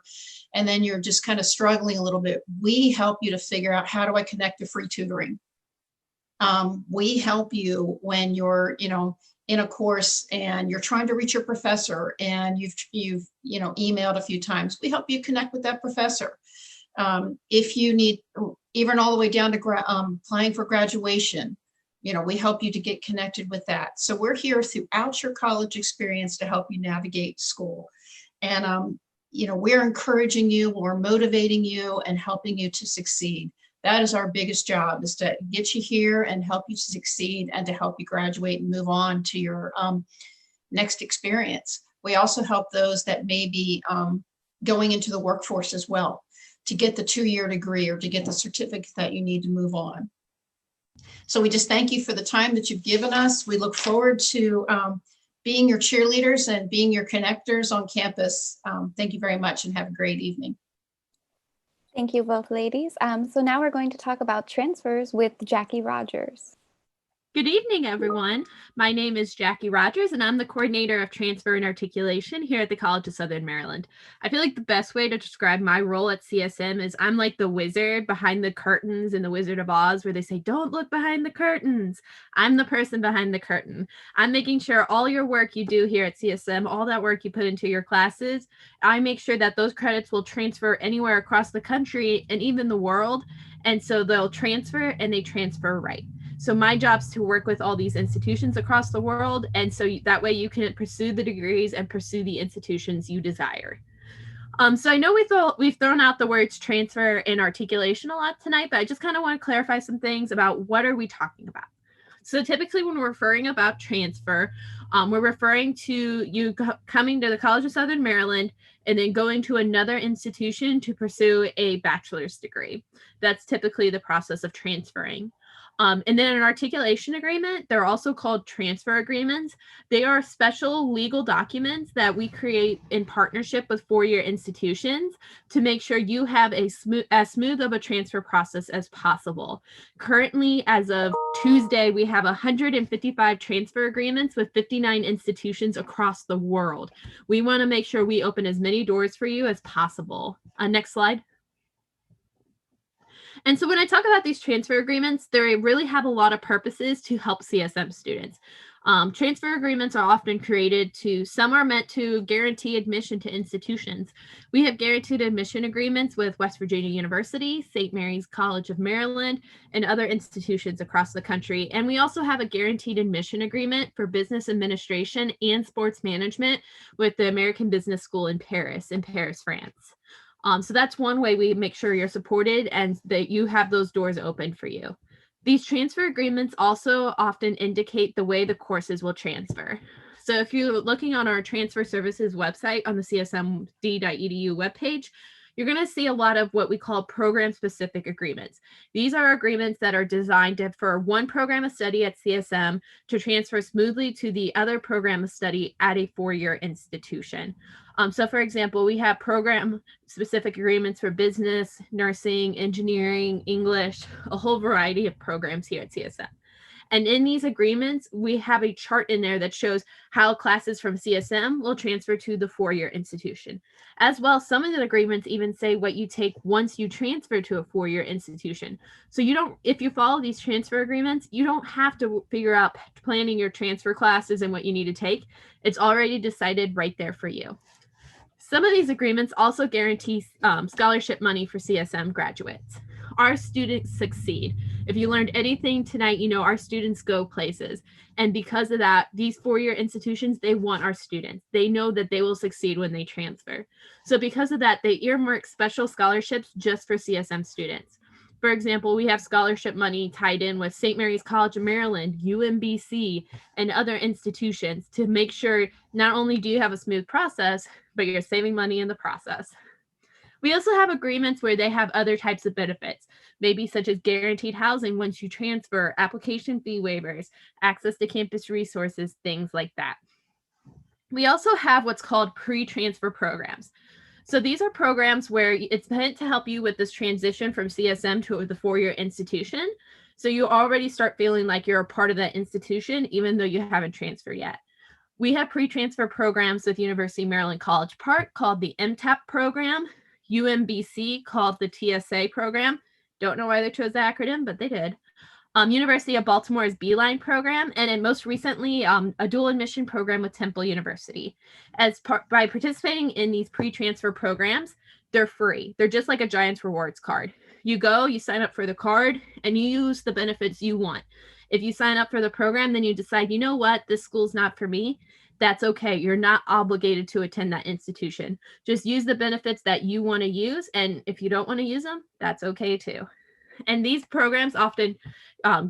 Speaker 12: And then you're just kind of struggling a little bit. We help you to figure out, how do I connect to free tutoring? We help you when you're, in a course and you're trying to reach your professor and you've emailed a few times. We help you connect with that professor. If you need, even all the way down to applying for graduation, we help you to get connected with that. So we're here throughout your college experience to help you navigate school. And, we're encouraging you, we're motivating you and helping you to succeed. That is our biggest job, is to get you here and help you to succeed and to help you graduate and move on to your next experience. We also help those that may be going into the workforce as well, to get the 2-year degree or to get the certificate that you need to move on. So we just thank you for the time that you've given us. We look forward to being your cheerleaders and being your connectors on campus. Thank you very much and have a great evening.
Speaker 3: Thank you both ladies. So now we're going to talk about transfers with Jackie Rogers.
Speaker 14: Good evening, everyone. My name is Jackie Rogers, and I'm the coordinator of transfer and articulation here at the College of Southern Maryland. I feel like the best way to describe my role at CSM is I'm like the wizard behind the curtains in The Wizard of Oz, where they say, don't look behind the curtains. I'm the person behind the curtain. I'm making sure all your work you do here at CSM, all that work you put into your classes, I make sure that those credits will transfer anywhere across the country and even the world. And so they'll transfer, and they transfer right. So my job is to work with all these institutions across the world. And so that way you can pursue the degrees and pursue the institutions you desire. So I know we've thrown out the words transfer and articulation a lot tonight, but I just kind of want to clarify some things about what are we talking about. So typically when we're referring about transfer, we're referring to you coming to the College of Southern Maryland and then going to another institution to pursue a bachelor's degree. That's typically the process of transferring. And then an articulation agreement, they're also called transfer agreements. They are special legal documents that we create in partnership with four-year institutions to make sure you have as smooth of a transfer process as possible. Currently, as of Tuesday, we have 155 transfer agreements with 59 institutions across the world. We want to make sure we open as many doors for you as possible. Next slide. And so when I talk about these transfer agreements, they really have a lot of purposes to help CSM students. Transfer agreements are often created some are meant to guarantee admission to institutions. We have guaranteed admission agreements with West Virginia University, St. Mary's College of Maryland, and other institutions across the country. And we also have a guaranteed admission agreement for business administration and sports management with the American Business School in Paris, France. So that's one way we make sure you're supported and that you have those doors open for you. These transfer agreements also often indicate the way the courses will transfer. So if you're looking on our transfer services website on the csmd.edu webpage, you're going to see a lot of what we call program-specific agreements. These are agreements that are designed for one program of study at CSM to transfer smoothly to the other program of study at a four-year institution. So for example, we have program-specific agreements for business, nursing, engineering, English, a whole variety of programs here at CSM. And in these agreements, we have a chart in there that shows how classes from CSM will transfer to the four-year institution. As well, some of the agreements even say what you take once you transfer to a four-year institution. So if you follow these transfer agreements, you don't have to figure out planning your transfer classes and what you need to take. It's already decided right there for you. Some of these agreements also guarantee scholarship money for CSM graduates. Our students succeed. If you learned anything tonight, you know our students go places. And because of that, these four-year institutions, they want our students. They know that they will succeed when they transfer. So because of that, they earmark special scholarships just for CSM students. For example, we have scholarship money tied in with St. Mary's College of Maryland, UMBC, and other institutions to make sure not only do you have a smooth process, but you're saving money in the process. We also have agreements where they have other types of benefits, maybe such as guaranteed housing once you transfer, application fee waivers, access to campus resources, things like that. We also have what's called pre-transfer programs. So these are programs where it's meant to help you with this transition from CSM to the four-year institution. So you already start feeling like you're a part of that institution, even though you haven't transferred yet. We have pre-transfer programs with University of Maryland College Park called the MTAP program, UMBC called the TSA program. Don't know why they chose the acronym, but they did. University of Baltimore's Beeline program, and then most recently, a dual admission program with Temple University. By participating in these pre-transfer programs, they're free. They're just like a Giants rewards card. You go, you sign up for the card, and you use the benefits you want. If you sign up for the program, then you decide, you know what, this school's not for me. That's okay. You're not obligated to attend that institution. Just use the benefits that you want to use, and if you don't want to use them, that's okay too. And these programs often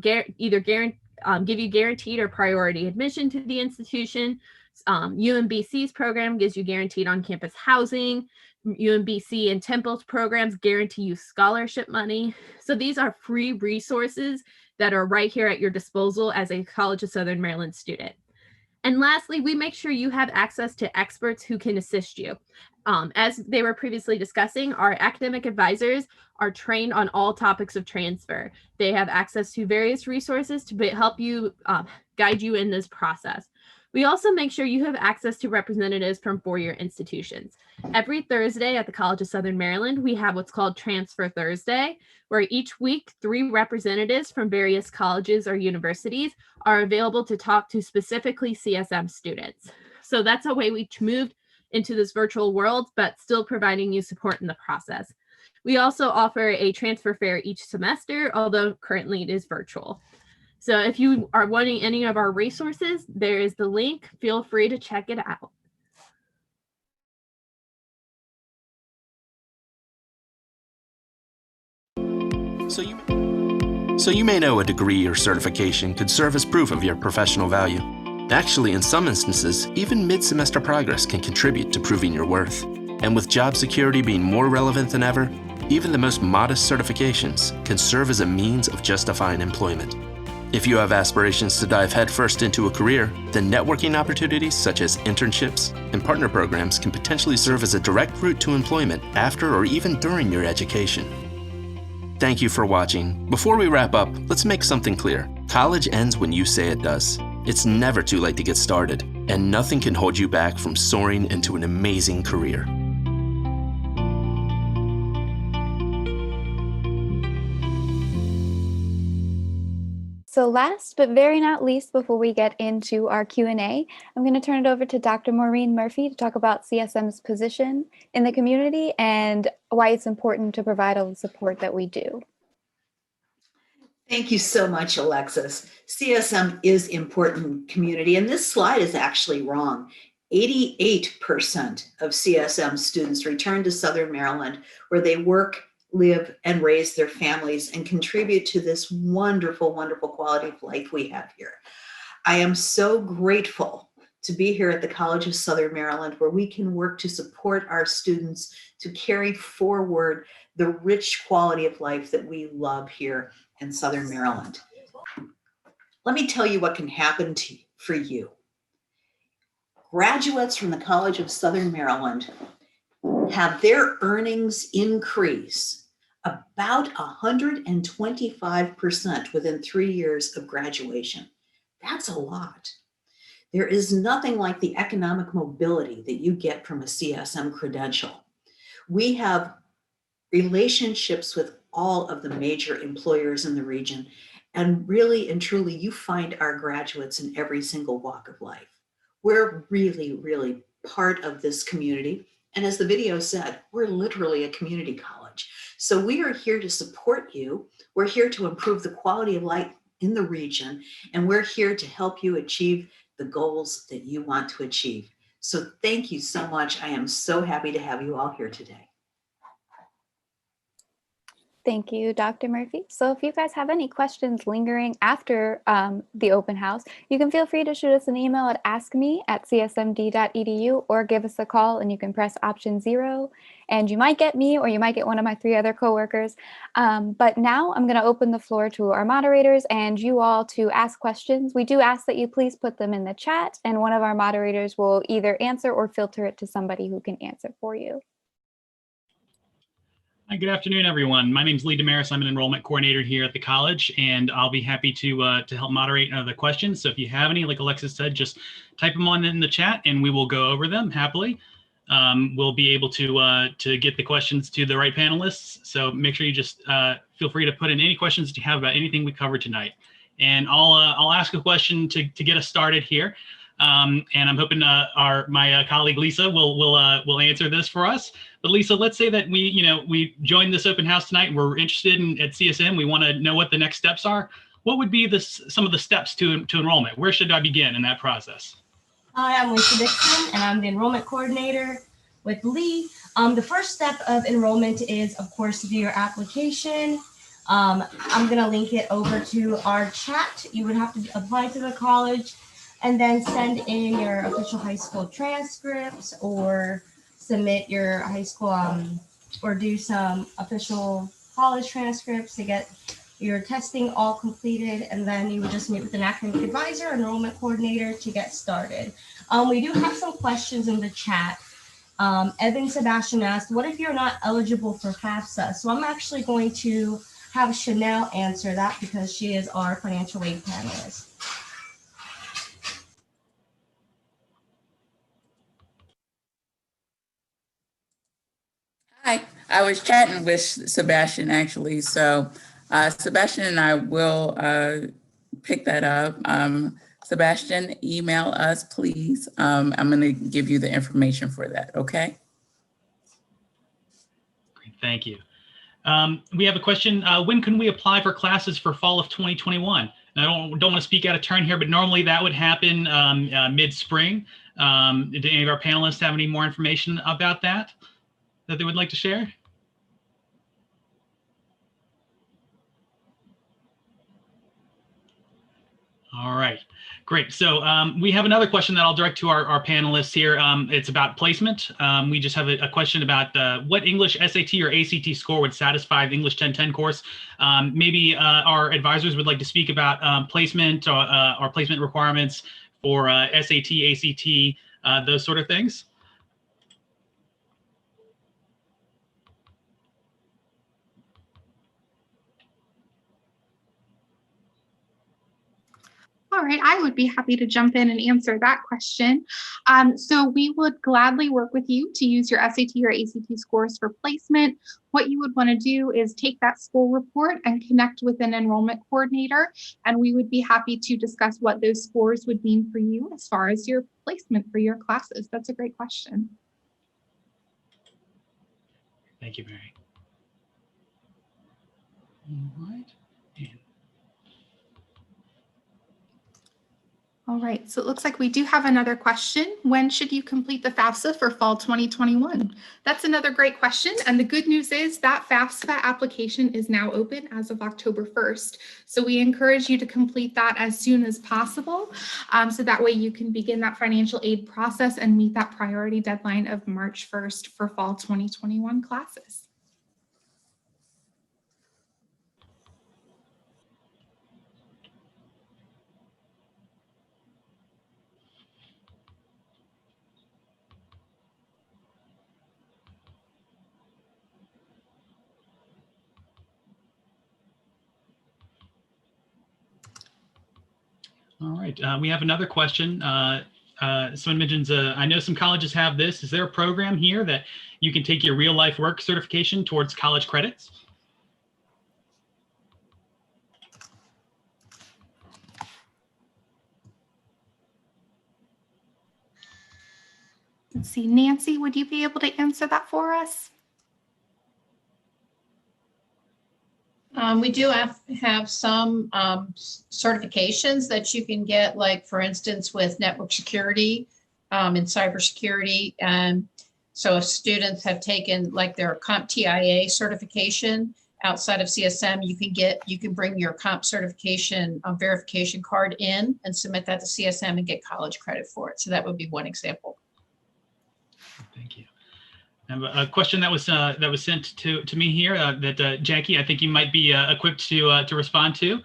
Speaker 14: give you guaranteed or priority admission to the institution. UMBC's program gives you guaranteed on-campus housing. UMBC and Temple's programs guarantee you scholarship money. So these are free resources that are right here at your disposal as a College of Southern Maryland student. And lastly, we make sure you have access to experts who can assist you. As they were previously discussing, our academic advisors are trained on all topics of transfer. They have access to various resources to help you guide you in this process. We also make sure you have access to representatives from four-year institutions. Every Thursday at the College of Southern Maryland, we have what's called Transfer Thursday, where each week 3 representatives from various colleges or universities are available to talk to specifically CSM students. So that's a way we moved into this virtual world, but still providing you support in the process. We also offer a transfer fair each semester, although currently it is virtual. So if you are wanting any of our resources, there is the link. Feel free to check it out.
Speaker 1: So you may know a degree or certification could serve as proof of your professional value. Actually, in some instances, even mid-semester progress can contribute to proving your worth. And with job security being more relevant than ever, even the most modest certifications can serve as a means of justifying employment. If you have aspirations to dive headfirst into a career, then networking opportunities such as internships and partner programs can potentially serve as a direct route to employment after or even during your education. Thank you for watching. Before we wrap up, let's make something clear. College ends when you say it does. It's never too late to get started, and nothing can hold you back from soaring into an amazing career.
Speaker 3: So last but very not least, before we get into our Q&A, I'm going to turn it over to Dr. Maureen Murphy to talk about CSM's position in the community and why it's important to provide all the support that we do.
Speaker 15: Thank you so much, Alexis. CSM is important community, and this slide is actually wrong. 88% of CSM students return to Southern Maryland, where they work, live, and raise their families and contribute to this wonderful, wonderful quality of life we have here. I am so grateful to be here at the College of Southern Maryland, where we can work to support our students to carry forward the rich quality of life that we love here in Southern Maryland. Let me tell you what can happen for you. Graduates from the College of Southern Maryland have their earnings increase about 125% within 3 years of graduation. That's a lot. There is nothing like the economic mobility that you get from a CSM credential. We have relationships with all of the major employers in the region, and really and truly you find our graduates in every single walk of life. We're really, really part of this community. And as the video said, we're literally a community college. So we are here to support you. We're here to improve the quality of life in the region, and we're here to help you achieve the goals that you want to achieve. So thank you so much. I am so happy to have you all here today.
Speaker 3: Thank you, Dr. Murphy. So if you guys have any questions lingering after the open house, you can feel free to shoot us an email at askme@csmd.edu or give us a call, and you can press option 0 and you might get me or you might get one of my 3 other coworkers. But now I'm going to open the floor to our moderators and you all to ask questions. We do ask that you please put them in the chat, and one of our moderators will either answer or filter it to somebody who can answer for you.
Speaker 16: Hi, good afternoon, everyone. My name is Lee Damaris. I'm an enrollment coordinator here at the college, and I'll be happy to help moderate the questions. So if you have any, like Alexis said, just type them on in the chat, and we will go over them happily. We'll be able to get the questions to the right panelists. So make sure you just feel free to put in any questions that you have about anything we covered tonight. And I'll ask a question to get us started here. And I'm hoping my colleague Lisa will answer this for us. But Lisa, let's say that we joined this open house tonight. We're interested at CSM. We want to know what the next steps are. What would be some of the steps to enrollment? Where should I begin in that process?
Speaker 17: Hi, I'm Lisa Dixon, and I'm the enrollment coordinator with Lee. The first step of enrollment is, of course, to do your application. I'm going to link it over to our chat. You would have to apply to the college and then send in your official high school transcripts or submit your high school or do some official college transcripts to get your testing all completed. And then you would just meet with an academic advisor, enrollment coordinator to get started. We do have some questions in the chat. Evan Sebastian asked, what if you're not eligible for FAFSA? So I'm actually going to have Chanel answer that because she is our financial aid panelist.
Speaker 11: Hi, I was chatting with Sebastian actually. So Sebastian and I will pick that up. Sebastian, email us, please. I'm going to give you the information for that, okay?
Speaker 16: Great, thank you. We have a question. When can we apply for classes for fall of 2021? And I don't want to speak out of turn here, but normally that would happen mid-spring. Do any of our panelists have any more information about that they would like to share? All right, great. So we have another question that I'll direct to our panelists here. It's about placement. We just have a question about what English SAT or ACT score would satisfy the English 1010 course. Maybe our advisors would like to speak about placement or placement requirements for SAT, ACT, those sort of things.
Speaker 2: All right, I would be happy to jump in and answer that question. So we would gladly work with you to use your SAT or ACT scores for placement. What you would want to do is take that school report and connect with an enrollment coordinator, and we would be happy to discuss what those scores would mean for you as far as your placement for your classes. That's a great question.
Speaker 16: Thank you, Mary. All right.
Speaker 2: All right, so it looks like we do have another question. When should you complete the FAFSA for fall 2021? That's another great question. And the good news is that FAFSA application is now open as of October 1st. So we encourage you to complete that as soon as possible. So that way you can begin that financial aid process and meet that priority deadline of March 1st for fall 2021 classes.
Speaker 16: All right, we have another question. Someone mentions, I know some colleges have this. Is there a program here that you can take your real life work certification towards college credits?
Speaker 2: Let's see, Nancy, would you be able to answer that for us?
Speaker 12: We do have some certifications that you can get, like for instance, with network security and cybersecurity. And so if students have taken like their CompTIA certification outside of CSM, you can bring your comp certification verification card in and submit that to CSM and get college credit for it. So that would be one example.
Speaker 16: Thank you. I have a question that was sent to me here that Jackie, I think you might be equipped to respond to.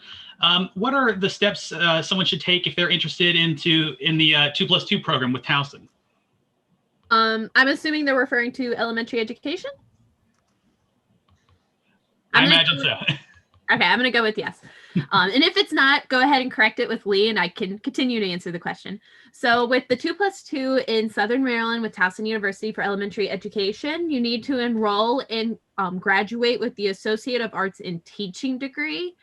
Speaker 16: What are the steps someone should take if they're interested in the 2+2 program with Towson?
Speaker 14: I'm assuming they're referring to elementary education.
Speaker 16: I imagine so.
Speaker 14: Okay, I'm going to go with yes. And if it's not, go ahead and correct it with Lee and I can continue to answer the question. So with the 2+2 in Southern Maryland with Towson University for elementary education, you need to enroll and graduate with the Associate of Arts in Teaching degree.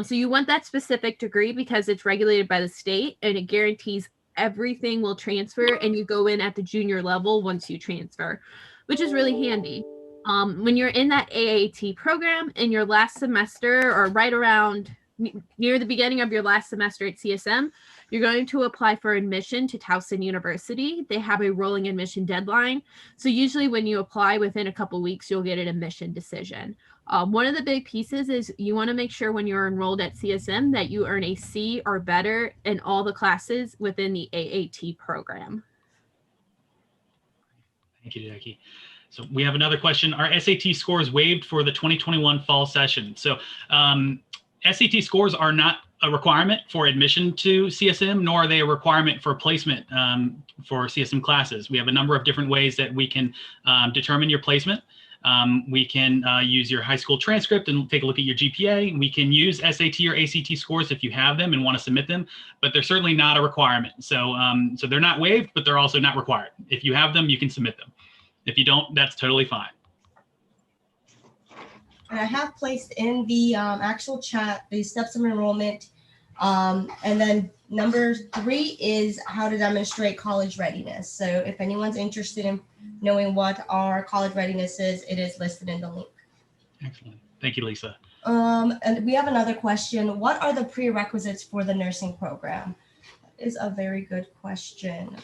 Speaker 14: So you want that specific degree because it's regulated by the state and it guarantees everything will transfer and you go in at the junior level once you transfer, which is really handy. When you're in that AAT program in your last semester or right around near the beginning of your last semester at CSM, you're going to apply for admission to Towson University. They have a rolling admission deadline. So usually when you apply within a couple weeks, you'll get an admission decision. One of the big pieces is you want to make sure when you're enrolled at CSM that you earn a C or better in all the classes within the AAT program.
Speaker 16: Thank you, Jackie. So we have another question. Are SAT scores waived for the 2021 fall session? So SAT scores are not a requirement for admission to CSM, nor are they a requirement for placement for CSM classes. We have a number of different ways that we can determine your placement. We can use your high school transcript and take a look at your GPA. We can use SAT or ACT scores if you have them and want to submit them, but they're certainly not a requirement. So, so they're not waived, but they're also not required. If you have them, you can submit them. If you don't, that's totally fine.
Speaker 17: And I have placed in the actual chat the steps of enrollment. And then number 3 is how to demonstrate college readiness. So if anyone's interested in knowing what our college readiness is, it is listed in the link.
Speaker 16: Excellent. Thank you, Lisa.
Speaker 17: And we have another question. What are the prerequisites for the nursing program? That is a very good question.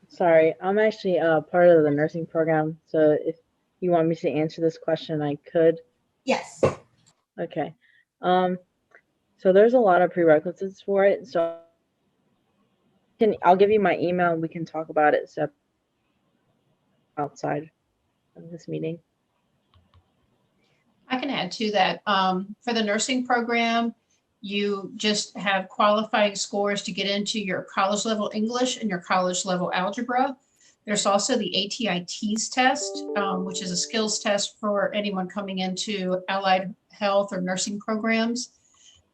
Speaker 10: Sorry, I'm actually part of the nursing program. So if you want me to answer this question, I could.
Speaker 17: Yes.
Speaker 10: Okay. So there's a lot of prerequisites for it. So I'll give you my email and we can talk about it outside of this meeting.
Speaker 12: I can add to that. For the nursing program, you just have qualifying scores to get into your college level English and your college level algebra. There's also the ATITs test, which is a skills test for anyone coming into allied health or nursing programs.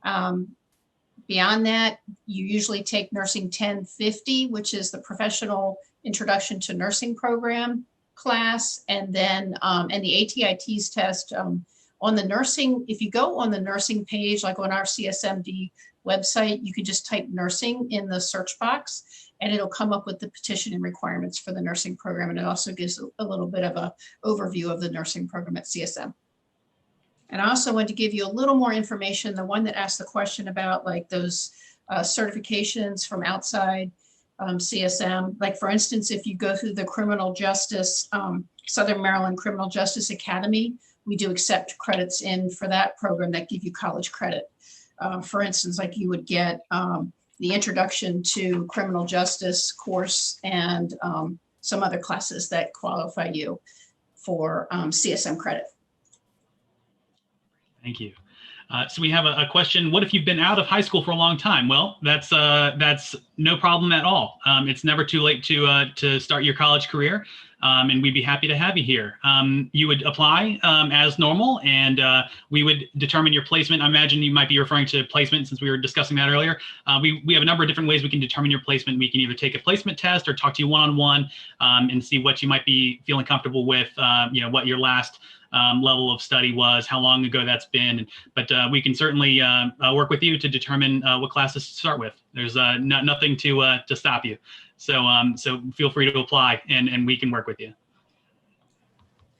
Speaker 12: Beyond that, you usually take Nursing 1050, which is the professional introduction to nursing program class, and then and the ATITs test on the nursing. If you go on the nursing page, like on our CSMD website, you can just type nursing in the search box and it'll come up with the petition and requirements for the nursing program. And it also gives a little bit of an overview of the nursing program at CSM. And I also want to give you a little more information. The one that asked the question about like those certifications from outside CSM, like for instance, if you go through the criminal justice, Southern Maryland Criminal Justice Academy, we do accept credits in for that program that give you college credit. For instance, like you would get the Introduction to Criminal Justice course and some other classes that qualify you for CSM credit.
Speaker 16: Thank you. So we have a question. What if you've been out of high school for a long time? Well, that's no problem at all. It's never too late to start your college career, and we'd be happy to have you here. You would apply as normal, and we would determine your placement. I imagine you might be referring to placement since we were discussing that earlier. We have a number of different ways we can determine your placement. We can either take a placement test or talk to you one-on-one and see what you might be feeling comfortable with, what your last level of study was, how long ago that's been. But we can certainly work with you to determine what classes to start with. There's nothing to stop you. So feel free to apply and we can work with you.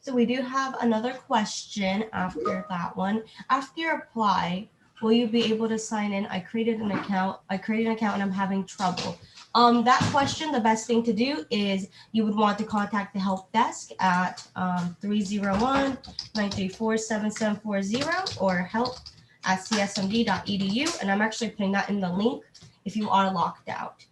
Speaker 17: So we do have another question after that one. After you apply, will you be able to sign in? I created an account and I'm having trouble. That question, the best thing to do is you would want to contact the help desk at 301-934-7740 or help@csmd.edu. And I'm actually putting that in the link if you are locked out.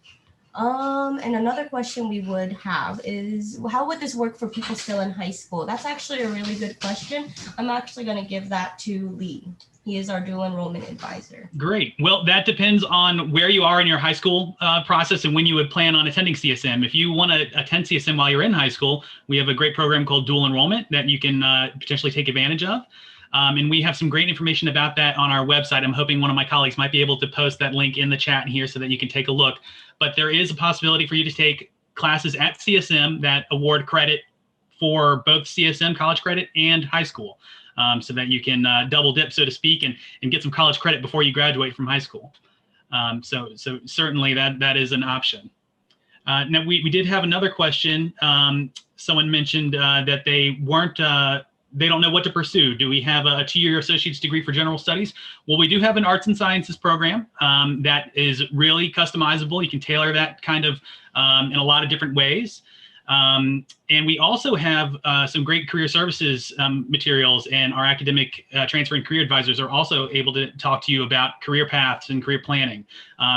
Speaker 17: And another question we would have is, how would this work for people still in high school? That's actually a really good question. I'm actually going to give that to Lee. He is our dual enrollment advisor.
Speaker 16: Great. Well, that depends on where you are in your high school process and when you would plan on attending CSM. If you want to attend CSM while you're in high school, we have a great program called dual enrollment that you can potentially take advantage of. And we have some great information about that on our website. I'm hoping one of my colleagues might be able to post that link in the chat here so that you can take a look. But there is a possibility for you to take classes at CSM that award credit for both CSM college credit and high school, so that you can double dip, so to speak, and get some college credit before you graduate from high school. So certainly that is an option. Now we did have another question. Someone mentioned that they don't know what to pursue. Do we have a 2-year associate's degree for general studies? Well, we do have an arts and sciences program that is really customizable. You can tailor that kind of in a lot of different ways. And we also have some great career services materials, and our academic transfer and career advisors are also able to talk to you about career paths and career planning.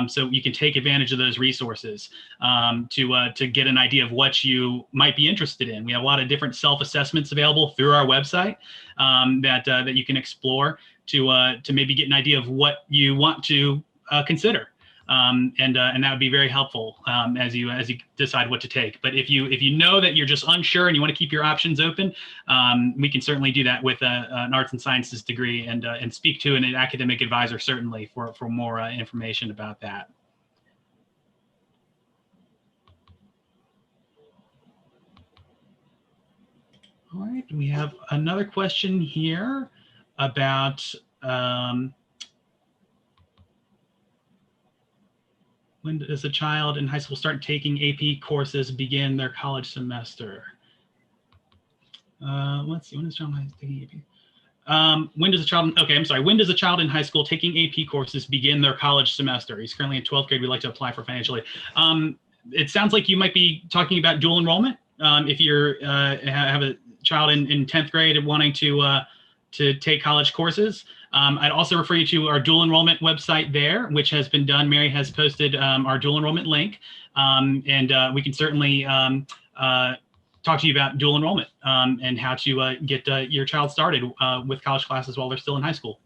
Speaker 16: So you can take advantage of those resources to get an idea of what you might be interested in. We have a lot of different self-assessments available through our website that you can explore to maybe get an idea of what you want to consider. And that would be very helpful as you decide what to take. But if you know that you're just unsure and you want to keep your options open, we can certainly do that with an arts and sciences degree and speak to an academic advisor certainly for more information about that. All right, we have another question here about when does a child in high school start taking AP courses, begin their college semester? Let's see, when does a child taking AP? When does a child in high school taking AP courses begin their college semester? He's currently in 12th grade. We'd like to apply for financial aid. It sounds like you might be talking about dual enrollment. If you're have a child in 10th grade and wanting to take college courses, I'd also refer you to our dual enrollment website there, which has been done. Mary has posted our dual enrollment link, and we can certainly talk to you about dual enrollment and how to get your child started with college classes while they're still in high school.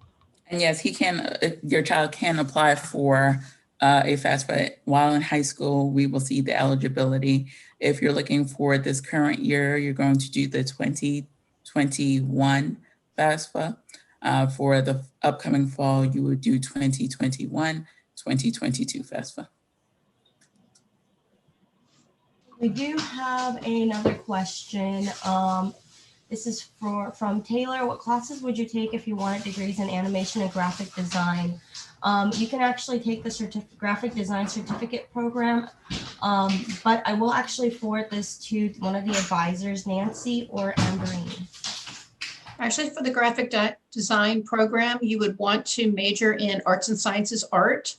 Speaker 11: And yes, he can. Your child can apply for a FAFSA while in high school. We will see the eligibility. If you're looking for this current year, you're going to do the 2021 FAFSA. For the upcoming fall, you would do 2021, 2022 FAFSA.
Speaker 17: We do have another question. This is from Taylor. What classes would you take if you wanted degrees in animation and graphic design? You can actually take the graphic design certificate program, but I will actually forward this to one of the advisors, Nancy or Amberine.
Speaker 12: Actually, for the graphic design program, you would want to major in arts and sciences art.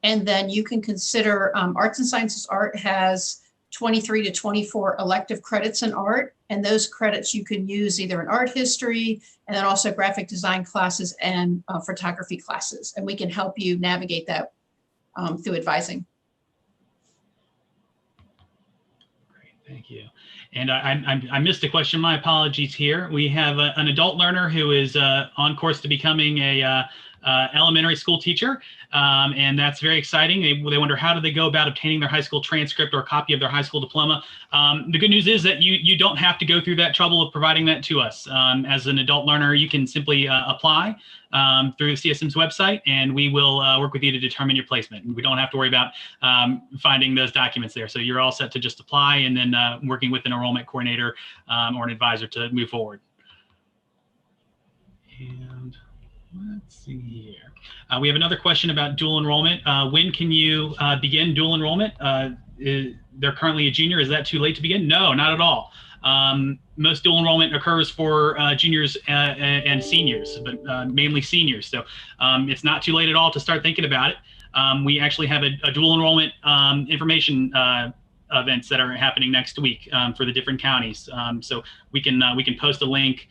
Speaker 12: And then you can consider arts and sciences art has 23 to 24 elective credits in art. And those credits you can use either in art history and then also graphic design classes and photography classes. And we can help you navigate that through advising.
Speaker 16: Great, thank you. And I missed a question. My apologies here. We have an adult learner who is on course to becoming a elementary school teacher. And that's very exciting. They wonder, how do they go about obtaining their high school transcript or a copy of their high school diploma? The good news is that you don't have to go through that trouble of providing that to us. As an adult learner, you can simply apply through CSM's website, and we will work with you to determine your placement. And we don't have to worry about finding those documents there. So you're all set to just apply and then working with an enrollment coordinator or an advisor to move forward. And let's see here. We have another question about dual enrollment. When can you begin dual enrollment? They're currently a junior. Is that too late to begin? No, not at all. Most dual enrollment occurs for juniors and seniors, but mainly seniors. So it's not too late at all to start thinking about it. We actually have a dual enrollment information events that are happening next week for the different counties. So we can post a link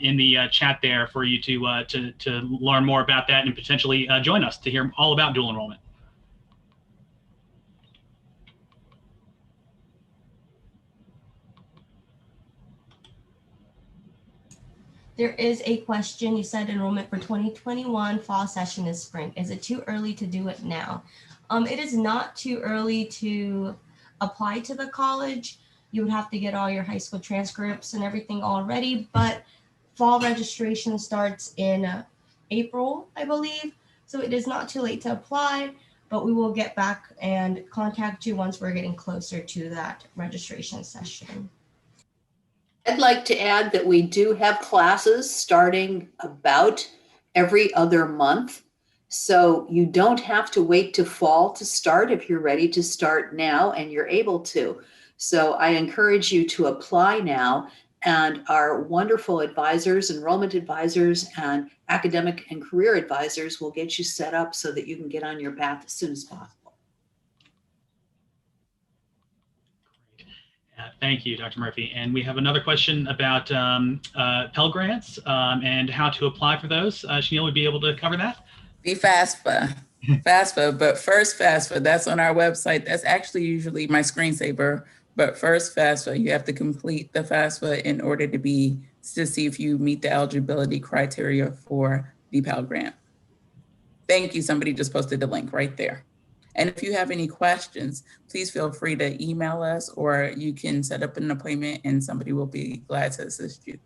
Speaker 16: in the chat there for you to learn more about that and potentially join us to hear all about dual enrollment.
Speaker 17: There is a question. You said enrollment for 2021 fall session is spring. Is it too early to do it now? It is not too early to apply to the college. You would have to get all your high school transcripts and everything all ready, but fall registration starts in April, I believe. So it is not too late to apply, but we will get back and contact you once we're getting closer to that registration session.
Speaker 15: I'd like to add that we do have classes starting about every other month. So you don't have to wait to fall to start if you're ready to start now and you're able to. So I encourage you to apply now, and our wonderful advisors, enrollment advisors, and academic and career advisors will get you set up so that you can get on your path as soon as possible.
Speaker 16: Thank you, Dr. Murphy. And we have another question about Pell Grants and how to apply for those. Chanel would be able to cover that?
Speaker 11: The FAFSA, but first FAFSA, that's on our website. That's actually usually my screensaver, but first FAFSA, you have to complete the FAFSA in order to see if you meet the eligibility criteria for the Pell Grant. Thank you, somebody just posted the link right there. And if you have any questions, please feel free to email us, or you can set up an appointment and somebody will be glad to assist you.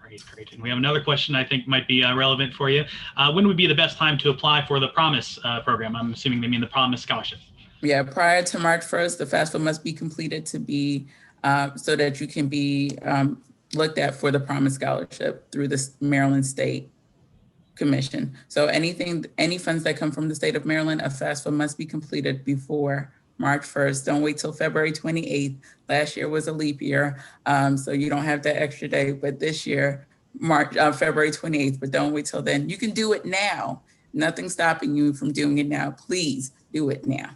Speaker 16: Great. And we have another question I think might be relevant for you. When would be the best time to apply for the Promise program? I'm assuming they mean the Promise Scholarship.
Speaker 11: Yeah, prior to March 1st, the FAFSA must be completed to be so that you can be looked at for the Promise Scholarship through the Maryland State Commission. So any funds that come from the state of Maryland, a FAFSA must be completed before March 1st. Don't wait till February 28th. Last year was a leap year, so you don't have that extra day. But this year, February 28th, but don't wait till then. You can do it now. Nothing's stopping you from doing it now. Please do it now.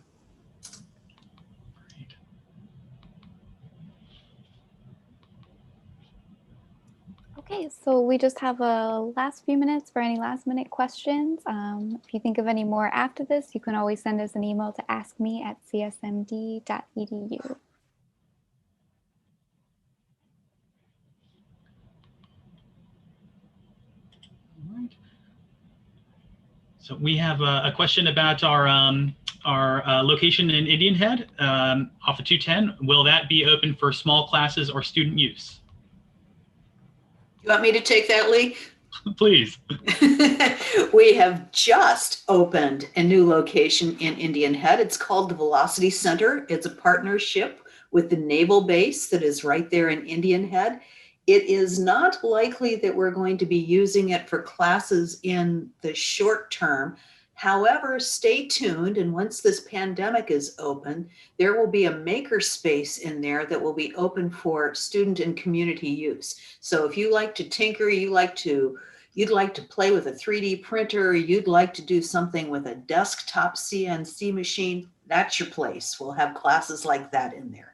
Speaker 3: Okay, so we just have a last few minutes for any last minute questions. If you think of any more after this, you can always send us an email to askme@csmd.edu.
Speaker 16: So we have a question about our location in Indian Head off of 210. Will that be open for small classes or student use?
Speaker 15: You want me to take that, Lee?
Speaker 16: Please.
Speaker 15: We have just opened a new location in Indian Head. It's called the Velocity Center. It's a partnership with the Naval Base that is right there in Indian Head. It is not likely that we're going to be using it for classes in the short term. However, stay tuned, and once this pandemic is open, there will be a maker space in there that will be open for student and community use. So if you like to tinker, you'd like to play with a 3D printer, you'd like to do something with a desktop CNC machine, that's your place. We'll have classes like that in there.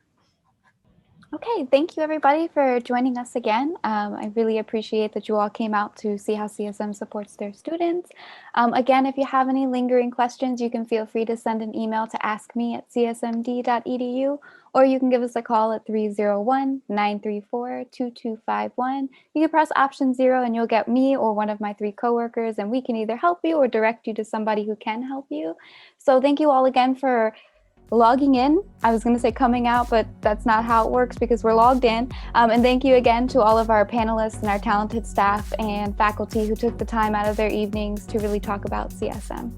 Speaker 3: Okay, thank you everybody for joining us again. I really appreciate that you all came out to see how CSM supports their students. Again, if you have any lingering questions, you can feel free to send an email to askme@csmd.edu, or you can give us a call at 301-934-2251. You can press option 0 and you'll get me or one of my 3 coworkers, and we can either help you or direct you to somebody who can help you. So thank you all again for logging in. I was going to say coming out, but that's not how it works because we're logged in. And thank you again to all of our panelists and our talented staff and faculty who took the time out of their evenings to really talk about CSM.